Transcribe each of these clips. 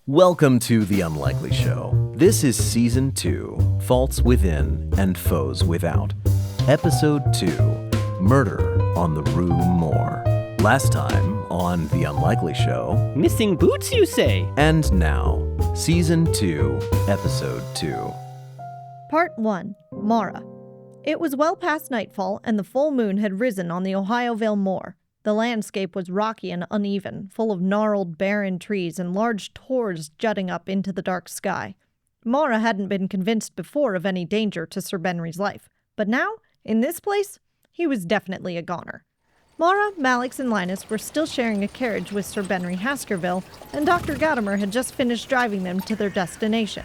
Welcome to The Unlikely Show. This is Season 2, Faults Within and Foes Without. Episode 2, Murder on the Rue Moor. Last time on The Unlikely Show... Missing boots, you say? And now, Season 2, Episode 2. Part 1, Mara. It was well past nightfall, and the full moon had risen on the Ohioville Moor. The landscape was rocky and uneven, full of gnarled, barren trees and large tors jutting up into the dark sky. Mara hadn't been convinced before of any danger to Sir Benry's life, but now, in this place, he was definitely a goner. Mara, Malex, and Linus were still sharing a carriage with Sir Benry Haskerville, and Dr. Gadamer had just finished driving them to their destination.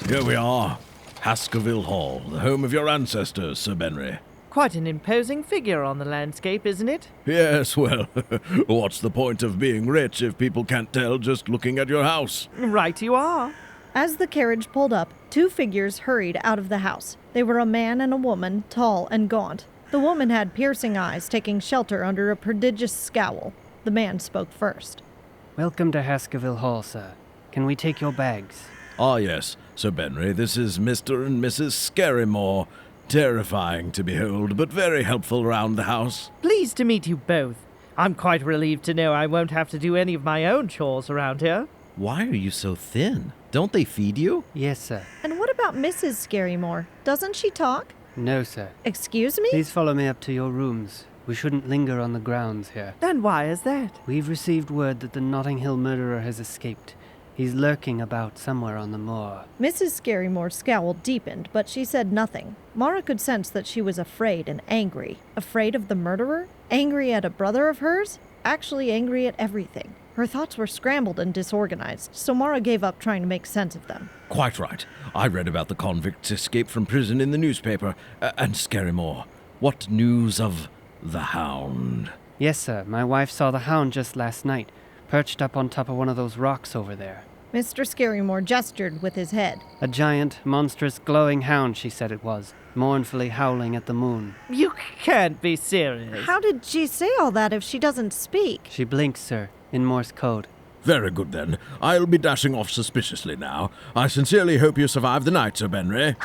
Here we are, Haskerville Hall, the home of your ancestors, Sir Benry. Quite an imposing figure on the landscape, isn't it? Yes, well, what's the point of being rich if people can't tell just looking at your house? Right you are. As the carriage pulled up, two figures hurried out of the house. They were a man and a woman, tall and gaunt. The woman had piercing eyes, taking shelter under a prodigious scowl. The man spoke first. Welcome to Haskerville Hall, sir. Can we take your bags? Ah, yes, Sir Benry, this is Mr. and Mrs. Scarrymore. Terrifying to behold, but very helpful round the house. Pleased to meet you both. I'm quite relieved to know I won't have to do any of my own chores around here. Why are you so thin? Don't they feed you? Yes, sir. And what about Mrs. Scarrymore? Doesn't she talk? No, sir. Excuse me? Please follow me up to your rooms. We shouldn't linger on the grounds here. And why is that? We've received word that the Notting Hill murderer has escaped. He's lurking about somewhere on the moor. Mrs. Scarrymore's scowl deepened, but she said nothing. Mara could sense that she was afraid and angry. Afraid of the murderer? Angry at a brother of hers? Actually angry at everything. Her thoughts were scrambled and disorganized, so Mara gave up trying to make sense of them. Quite right. I read about the convict's escape from prison in the newspaper. And Scarrymore, what news of the Hound? Yes, sir. My wife saw the Hound just last night, perched up on top of one of those rocks over there. Mr. Scarrymore gestured with his head. A giant, monstrous, glowing hound, she said it was, mournfully howling at the moon. You can't be serious. How did she say all that if she doesn't speak? She blinks, sir, in Morse code. Very good, then. I'll be dashing off suspiciously now. I sincerely hope you survive the night, Sir Benry.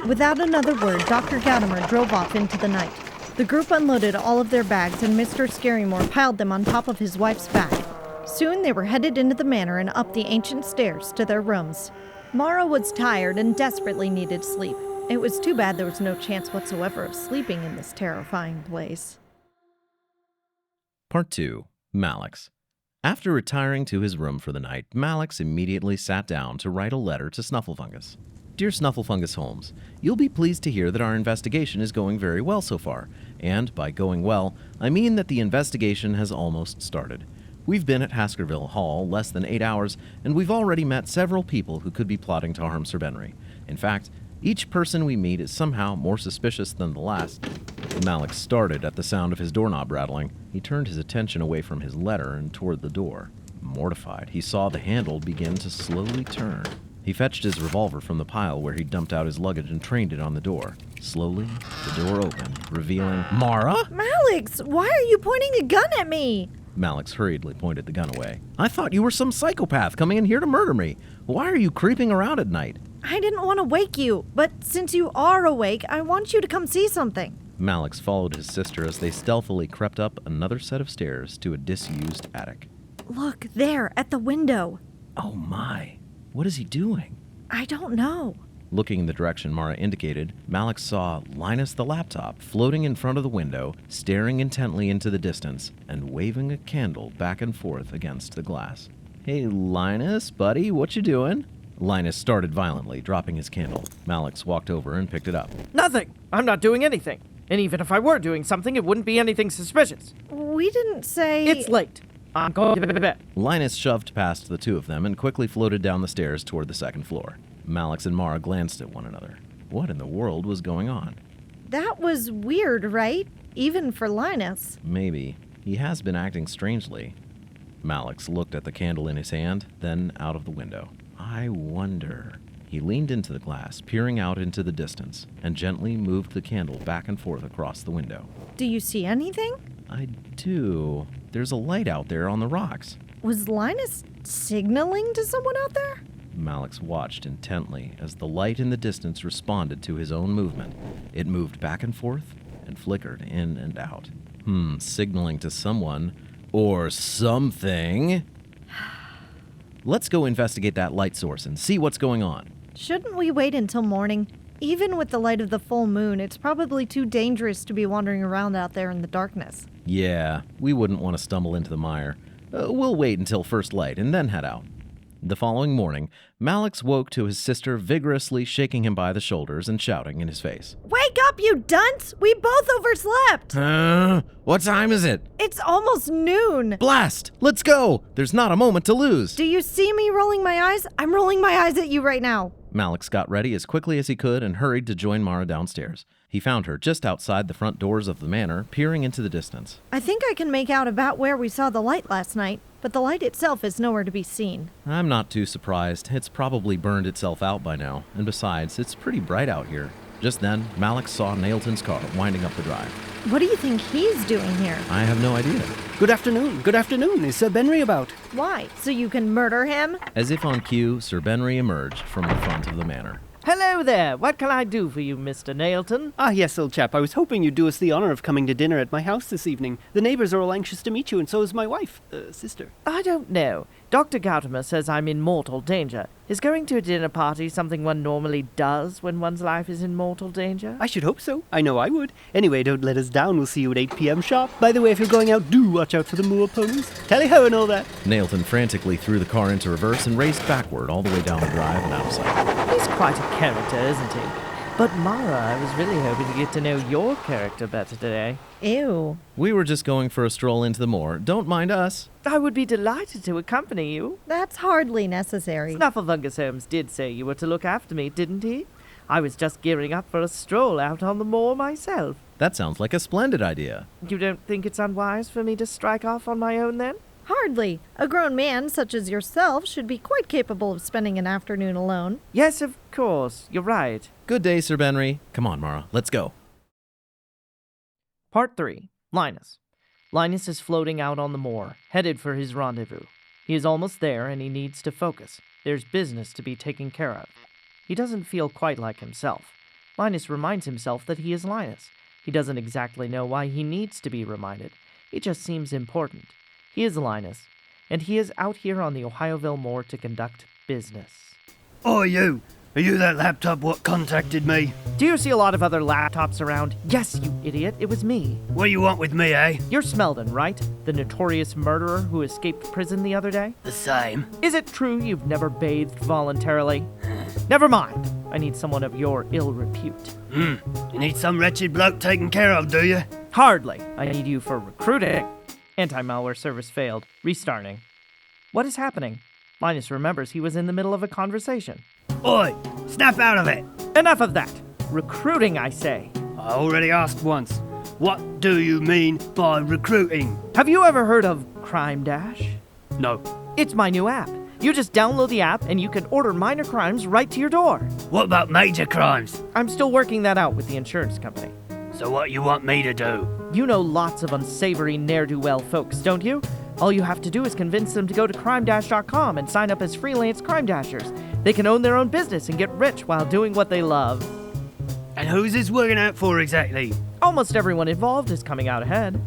Without another word, Dr. Gadamer drove off into the night. The group unloaded all of their bags, and Mr. Scarrymore piled them on top of his wife's back. Soon they were headed into the manor and up the ancient stairs to their rooms. Mara was tired and desperately needed sleep. It was too bad there was no chance whatsoever of sleeping in this terrifying place. Part 2, Malex. After retiring to his room for the night, Malex immediately sat down to write a letter to Snufflefungus. Dear Snufflefungus Holmes, you'll be pleased to hear that our investigation is going very well so far. And by going well, I mean that the investigation has almost started. We've been at Haskerville Hall less than 8 hours, and we've already met several people who could be plotting to harm Sir Benry. In fact, each person we meet is somehow more suspicious than the last. Malex started at the sound of his doorknob rattling. He turned his attention away from his letter and toward the door. Mortified, he saw the handle begin to slowly turn. He fetched his revolver from the pile where he dumped out his luggage and trained it on the door. Slowly, the door opened, revealing Mara? Malex, why are you pointing a gun at me? Malex hurriedly pointed the gun away. I thought you were some psychopath coming in here to murder me. Why are you creeping around at night? I didn't want to wake you, but since you are awake, I want you to come see something. Malex followed his sister as they stealthily crept up another set of stairs to a disused attic. Look, there, at the window. Oh my, what is he doing? I don't know. Looking in the direction Mara indicated, Malex saw Linus the laptop floating in front of the window, staring intently into the distance, and waving a candle back and forth against the glass. Hey, Linus, buddy, what you doing? Linus started violently, dropping his candle. Malex walked over and picked it up. Nothing. I'm not doing anything. And even if I were doing something, it wouldn't be anything suspicious. We didn't say... It's late. I'm going to bed. Linus shoved past the two of them and quickly floated down the stairs toward the second floor. Malex and Mara glanced at one another. What in the world was going on? That was weird, right? Even for Linus. Maybe. He has been acting strangely. Malex looked at the candle in his hand, then out of the window. I wonder... He leaned into the glass, peering out into the distance, and gently moved the candle back and forth across the window. Do you see anything? I do. There's a light out there on the rocks. Was Linus signaling to someone out there? Malex watched intently as the light in the distance responded to his own movement. It moved back and forth and flickered in and out. Signaling to someone or something. Let's go investigate that light source and see what's going on. Shouldn't we wait until morning? Even with the light of the full moon, it's probably too dangerous to be wandering around out there in the darkness. Yeah, we wouldn't want to stumble into the mire. We'll wait until first light and then head out. The following morning, Malex woke to his sister vigorously shaking him by the shoulders and shouting in his face. Wake up, you dunce! We both overslept! What time is it? It's almost noon! Blast! Let's go! There's not a moment to lose! Do you see me rolling my eyes? I'm rolling my eyes at you right now. Malex got ready as quickly as he could and hurried to join Mara downstairs. He found her just outside the front doors of the manor, peering into the distance. I think I can make out about where we saw the light last night, but the light itself is nowhere to be seen. I'm not too surprised. It's probably burned itself out by now, and besides, it's pretty bright out here. Just then, Malex saw Nailton's car winding up the drive. What do you think he's doing here? I have no idea. Good afternoon. Is Sir Benry about? Why? So you can murder him? As if on cue, Sir Benry emerged from the front of the manor. Hello there. What can I do for you, Mr. Nailton? Ah, yes, old chap. I was hoping you'd do us the honor of coming to dinner at my house this evening. The neighbors are all anxious to meet you, and so is my wife, sister. I don't know. Dr. Gautama says I'm in mortal danger. Is going to a dinner party something one normally does when one's life is in mortal danger? I should hope so. I know I would. Anyway, don't let us down. We'll see you at 8 p.m. sharp. By the way, if you're going out, do watch out for the Moor ponies. Tally-ho and all that. Nailton frantically threw the car into reverse and raced backward all the way down the drive and out of sight. He's quite a character, isn't he? But Mara, I was really hoping to get to know your character better today. Ew. We were just going for a stroll into the moor. Don't mind us. I would be delighted to accompany you. That's hardly necessary. Snufflefungus Holmes did say you were to look after me, didn't he? I was just gearing up for a stroll out on the moor myself. That sounds like a splendid idea. You don't think it's unwise for me to strike off on my own, then? Hardly. A grown man such as yourself should be quite capable of spending an afternoon alone. Yes, of course. You're right. Good day, Sir Benry. Come on, Mara. Let's go. Part 3. Linus. Linus is floating out on the moor, headed for his rendezvous. He is almost there, and he needs to focus. There's business to be taken care of. He doesn't feel quite like himself. Linus reminds himself that he is Linus. He doesn't exactly know why he needs to be reminded. It just seems important. He is Linus, and he is out here on the Ohioville Moor to conduct business. Oh, you! Are you that laptop what contacted me? Do you see a lot of other laptops around? Yes, you idiot, it was me. What do you want with me, eh? You're Smeldon, right? The notorious murderer who escaped prison the other day? The same. Is it true you've never bathed voluntarily? Never mind. I need someone of your ill repute. You need some wretched bloke taken care of, do you? Hardly. I need you for recruiting. Anti-malware service failed. Restarting. What is happening? Linus remembers he was in the middle of a conversation. Oi! Snap out of it! Enough of that! Recruiting, I say. I already asked once. What do you mean by recruiting? Have you ever heard of Crime Dash? No. It's my new app. You just download the app and you can order minor crimes right to your door. What about major crimes? I'm still working that out with the insurance company. So what you want me to do? You know lots of unsavory ne'er-do-well folks, don't you? All you have to do is convince them to go to crime-dash.com and sign up as freelance crime dashers. They can own their own business and get rich while doing what they love. And who's this working out for exactly? Almost everyone involved is coming out ahead.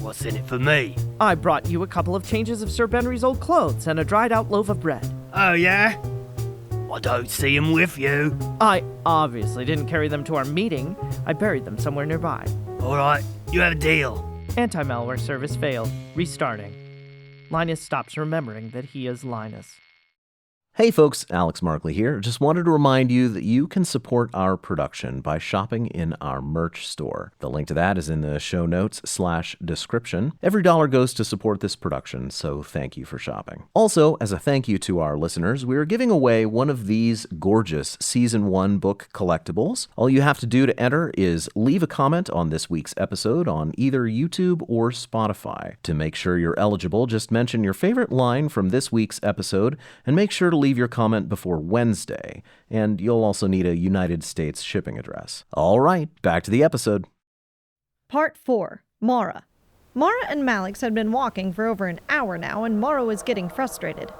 What's in it for me? I brought you a couple of changes of Sir Benry's old clothes and a dried-out loaf of bread. Oh, yeah? I don't see him with you. I obviously didn't carry them to our meeting. I buried them somewhere nearby. All right, you have a deal. Anti-malware service failed. Restarting. Linus stops remembering that he is Linus. Hey folks, Alex Markley here. Just wanted to remind you that you can support our production by shopping in our merch store. The link to that is in the show notes/description. Every dollar goes to support this production, so thank you for shopping. Also, as a thank you to our listeners, we are giving away one of these gorgeous Season 1 book collectibles. All you have to do to enter is leave a comment on this week's episode on either YouTube or Spotify. To make sure you're eligible, just mention your favorite line from this week's episode and make sure to leave your comment before Wednesday, and you'll also need a United States shipping address. All right, back to the episode. Part 4. Mara. Mara and Malex had been walking for over an hour now, and Mara was getting frustrated.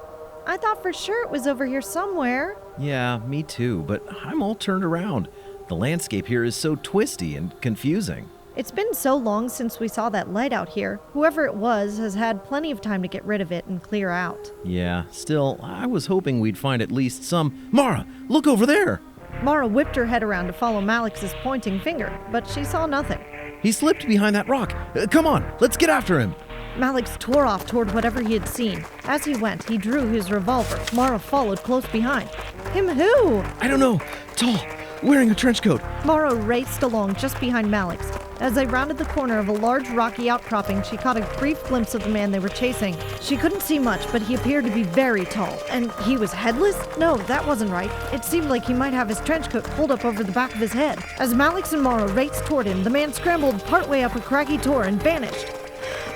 I thought for sure it was over here somewhere. Yeah, me too, but I'm all turned around. The landscape here is so twisty and confusing. It's been so long since we saw that light out here. Whoever it was has had plenty of time to get rid of it and clear out. Yeah, still, I was hoping we'd find at least some... Mara, look over there! Mara whipped her head around to follow Malex's pointing finger, but she saw nothing. He slipped behind that rock. Come on, let's get after him. Malex tore off toward whatever he had seen. As he went, he drew his revolver. Mara followed close behind. Him who? I don't know. Tall, wearing a trench coat. Mara raced along just behind Malex. As they rounded the corner of a large rocky outcropping, she caught a brief glimpse of the man they were chasing. She couldn't see much, but he appeared to be very tall. And he was headless? No, that wasn't right. It seemed like he might have his trench coat pulled up over the back of his head. As Malex and Mara raced toward him, the man scrambled partway up a craggy tor and vanished.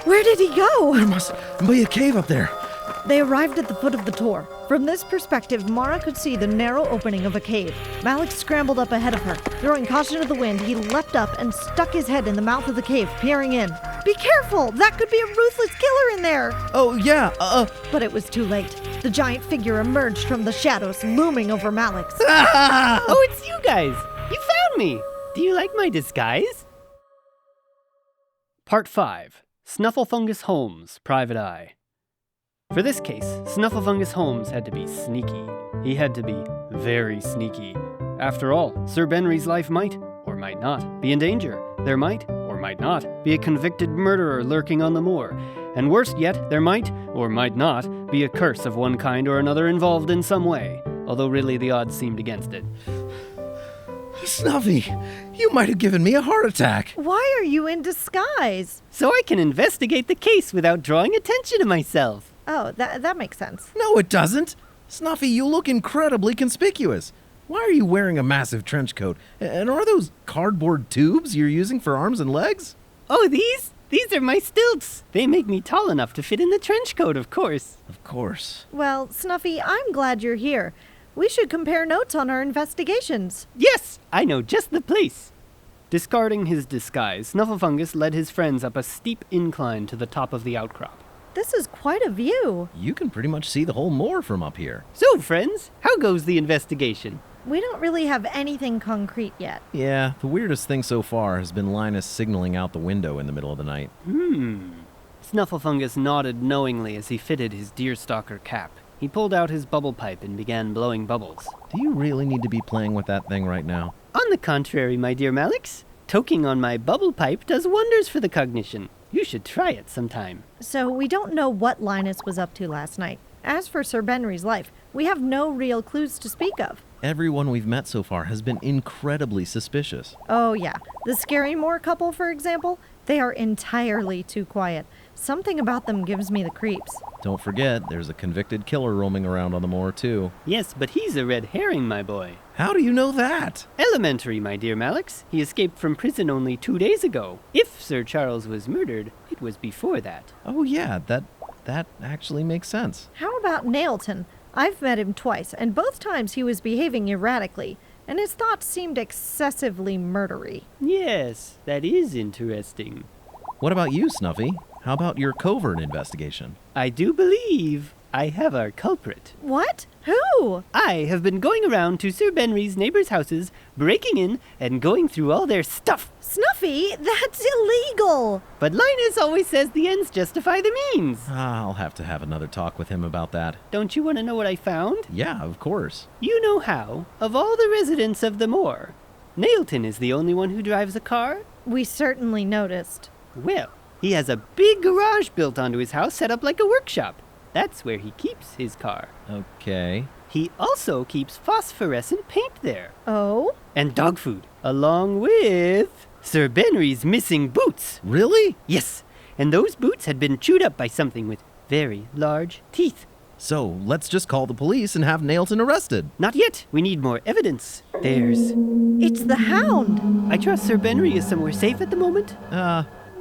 Where did he go? There must be a cave up there. They arrived at the foot of the tor. From this perspective, Mara could see the narrow opening of a cave. Malex scrambled up ahead of her. Throwing caution to the wind, he leapt up and stuck his head in the mouth of the cave, peering in. Be careful! That could be a ruthless killer in there! Oh, yeah, But it was too late. The giant figure emerged from the shadows, looming over Malex. Oh, it's you guys! You found me! Do you like my disguise? Part 5. Snufflefungus Holmes, Private Eye. For this case, Snufflefungus Holmes had to be sneaky. He had to be very sneaky. After all, Sir Benry's life might, or might not, be in danger. There might, or might not, be a convicted murderer lurking on the moor. And worst yet, there might, or might not, be a curse of one kind or another involved in some way, although really the odds seemed against it. Snuffy, you might have given me a heart attack. Why are you in disguise? So I can investigate the case without drawing attention to myself. Oh, that makes sense. No, it doesn't. Snuffy, you look incredibly conspicuous. Why are you wearing a massive trench coat? And are those cardboard tubes you're using for arms and legs? Oh, these? These are my stilts. They make me tall enough to fit in the trench coat, of course. Of course. Well, Snuffy, I'm glad you're here. We should compare notes on our investigations. Yes, I know just the place. Discarding his disguise, Snufflefungus led his friends up a steep incline to the top of the outcrop. This is quite a view. You can pretty much see the whole moor from up here. So, friends, how goes the investigation? We don't really have anything concrete yet. Yeah, the weirdest thing so far has been Linus signaling out the window in the middle of the night. Snufflefungus nodded knowingly as he fitted his deerstalker cap. He pulled out his bubble pipe and began blowing bubbles. Do you really need to be playing with that thing right now? On the contrary, my dear Malex, toking on my bubble pipe does wonders for the cognition. You should try it sometime. So we don't know what Linus was up to last night. As for Sir Benry's life, we have no real clues to speak of. Everyone we've met so far has been incredibly suspicious. Oh yeah, the Scary Moor couple, for example, they are entirely too quiet. Something about them gives me the creeps. Don't forget, there's a convicted killer roaming around on the moor, too. Yes, but he's a red herring, my boy. How do you know that? Elementary, my dear Malex. He escaped from prison only 2 days ago. If Sir Charles was murdered, it was before that. Oh yeah, that actually makes sense. How about Nailton? I've met him twice, and both times he was behaving erratically, and his thoughts seemed excessively murdery. Yes, that is interesting. What about you, Snuffy? How about your covert investigation? I do believe I have our culprit. What? Who? I have been going around to Sir Benry's neighbors' houses, breaking in and going through all their stuff. Snuffy, that's illegal! But Linus always says the ends justify the means. I'll have to have another talk with him about that. Don't you want to know what I found? Yeah, of course. You know how, of all the residents of the moor, Nailton is the only one who drives a car? We certainly noticed. Well, he has a big garage built onto his house set up like a workshop. That's where he keeps his car. Okay. He also keeps phosphorescent paint there. Oh? And dog food, along with Sir Benry's missing boots. Really? Yes, and those boots had been chewed up by something with very large teeth. So, let's just call the police and have Nailton arrested. Not yet. We need more evidence. There's... It's the Hound! I trust Sir Benry is somewhere safe at the moment.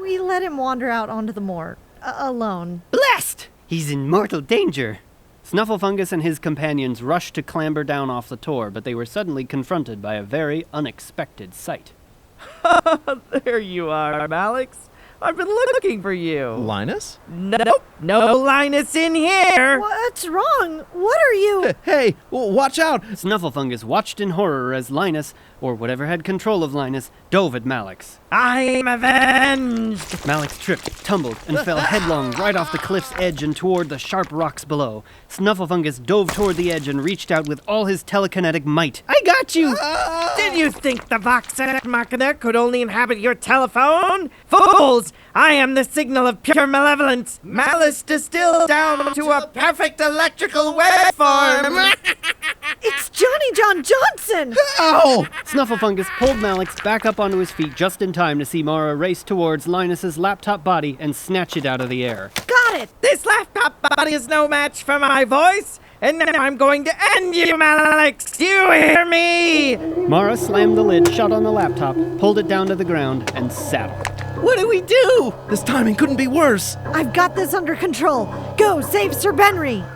We let him wander out onto the moor. Alone. Blast! He's in mortal danger. Snufflefungus and his companions rushed to clamber down off the tor, but they were suddenly confronted by a very unexpected sight. There you are, Malex. I've been looking for you. Linus? Nope, no Linus in here. What's wrong? What are you? Hey, watch out! Snufflefungus watched in horror as Linus, or whatever had control of Linus, dove at Malex. I'm avenged. Malex tripped, tumbled, and fell headlong right off the cliff's edge and toward the sharp rocks below. Snufflefungus dove toward the edge and reached out with all his telekinetic might. I got you! Did you think the Vox Machina could only inhabit your telephone? Fools! I am the signal of pure malevolence, malice distilled down to a perfect electrical waveform. It's Johnny John Johnson! Ow! Snufflefungus pulled Malex back up onto his feet just in time to see Mara race towards Linus's laptop body and snatch it out of the air. Got it! This laptop body is no match for my voice, and now I'm going to end you, Malex. Do you hear me? Mara slammed the lid shut on the laptop, pulled it down to the ground, and saddled. What do we do? This timing couldn't be worse. I've got this under control. Go, save Sir Benry!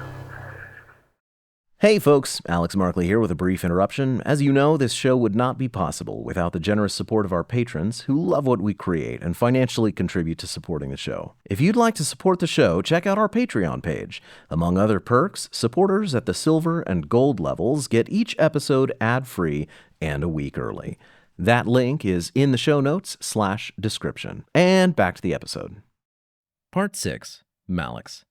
Hey folks, Alex Markley here with a brief interruption. As you know, this show would not be possible without the generous support of our patrons who love what we create and financially contribute to supporting the show. If you'd like to support the show, check out our Patreon page. Among other perks, supporters at the silver and gold levels get each episode ad-free and a week early. That link is in the show notes /description. And back to the episode. Part 6. Malex.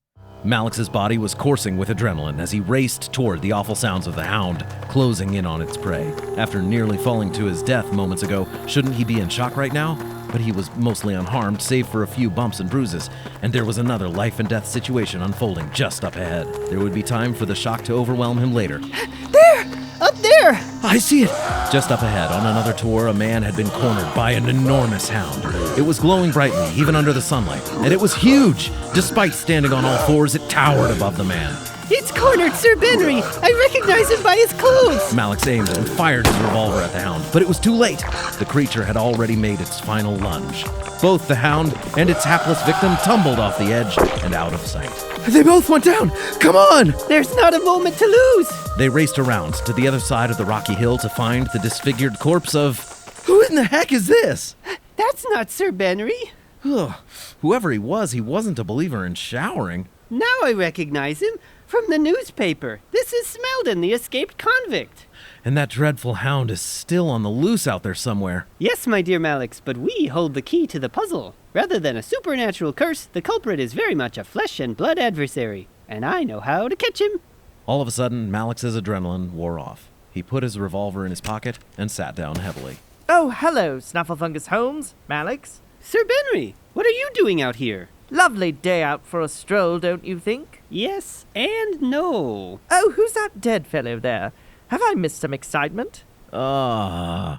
Malex's body was coursing with adrenaline as he raced toward the awful sounds of the hound closing in on its prey. After nearly falling to his death moments ago, shouldn't he be in shock right now? But he was mostly unharmed, save for a few bumps and bruises, and there was another life and death situation unfolding just up ahead. There would be time for the shock to overwhelm him later. There! Up there! I see it! Just up ahead, on another tour, a man had been cornered by an enormous hound. It was glowing brightly, even under the sunlight, and it was huge! Despite standing on all fours, it towered above the man. It's cornered Sir Benry! I recognize him by his clothes! Malex aimed and fired his revolver at the hound, but it was too late. The creature had already made its final lunge. Both the hound and its hapless victim tumbled off the edge and out of sight. They both went down! Come on! There's not a moment to lose! They raced around to the other side of the rocky hill to find the disfigured corpse of... Who in the heck is this? That's not Sir Benry. Ugh. Whoever he wasn't a believer in showering. Now I recognize him. From the newspaper. This is Smeldon, the escaped convict. And that dreadful hound is still on the loose out there somewhere. Yes, my dear Malex, but we hold the key to the puzzle. Rather than a supernatural curse, the culprit is very much a flesh and blood adversary. And I know how to catch him. All of a sudden, Malex's adrenaline wore off. He put his revolver in his pocket and sat down heavily. Oh, hello, Snufflefungus Holmes, Malex. Sir Benry, what are you doing out here? Lovely day out for a stroll, don't you think? Yes and no. Oh, who's that dead fellow there? Have I missed some excitement? To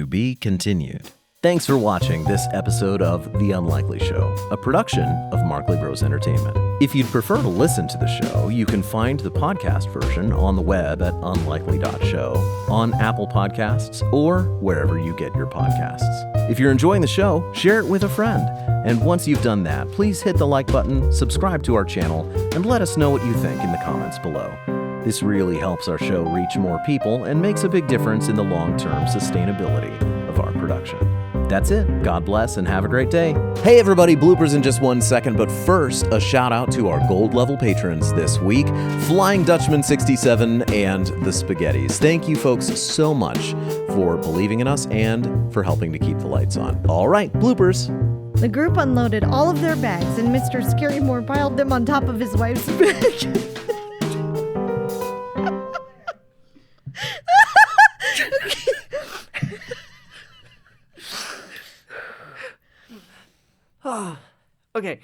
be continued. Thanks for watching this episode of The Unlikely Show, a production of Markley Bros Entertainment. If you'd prefer to listen to the show, you can find the podcast version on the web at unlikely.show, on Apple Podcasts, or wherever you get your podcasts. If you're enjoying the show, share it with a friend. And once you've done that, please hit the like button, subscribe to our channel, and let us know what you think in the comments below. This really helps our show reach more people and makes a big difference in the long-term sustainability of our production. That's it. God bless and have a great day. Hey everybody, bloopers in just 1 second, but first, a shout out to our gold level patrons this week, Flying Dutchman 67 and the Spaghettis. Thank you folks so much for believing in us and for helping to keep the lights on. All right, bloopers. The group unloaded all of their bags, and Mr. Scary Moor piled them on top of his wife's bag. Okay.